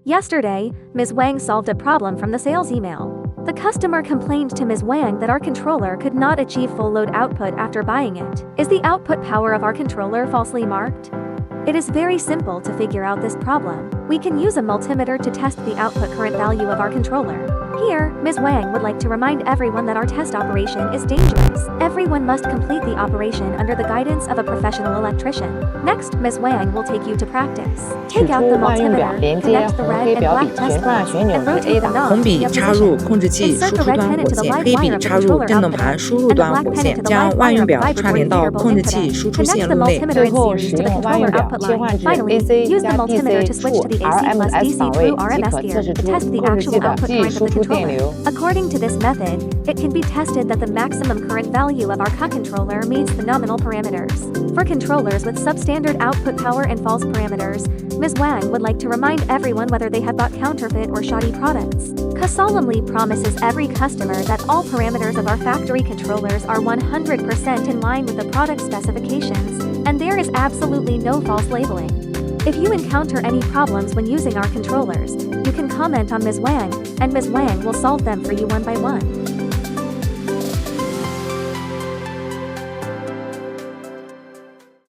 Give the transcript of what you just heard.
Yesterday, Ms. Wang solved a problem from the sales email. The customer complained to Ms. Wang that our controller could not achieve full load output after buying it. Is the output power of our controller falsely marked? It is very simple to figure out this problem. We can use a multimeter to test the output current value of our controller. Here, Ms. Wang would like to remind everyone that our test operation is dangerous. Everyone must complete the operation under the guidance of a professional electrician. Next, Ms. Wang will take you to practice. Take out the multimeter, connect the red and black test plugs, and rotate the knob 红笔插入控制器输出端火线，黑笔插入电动盘输入端火线，将万用表串联到控制器输出线路内。最后使用万用表切换至 AC+DC True RMS 档位即可测试出控制器的计输出电流。 According to this method, it can be tested that the maximum current value of our CUH controller meets the nominal parameters. For controllers with substandard output power and false parameters, Ms. Wang would like to remind everyone whether they have bought counterfeit or shoddy products. CUH solemnly promises every customer that all parameters of our factory controllers are 100% in line with the product specifications, and there is absolutely no false labeling. If you encounter any problems when using our controllers, you can comment on Ms. Wang, and Ms. Wang will solve them for you one by one.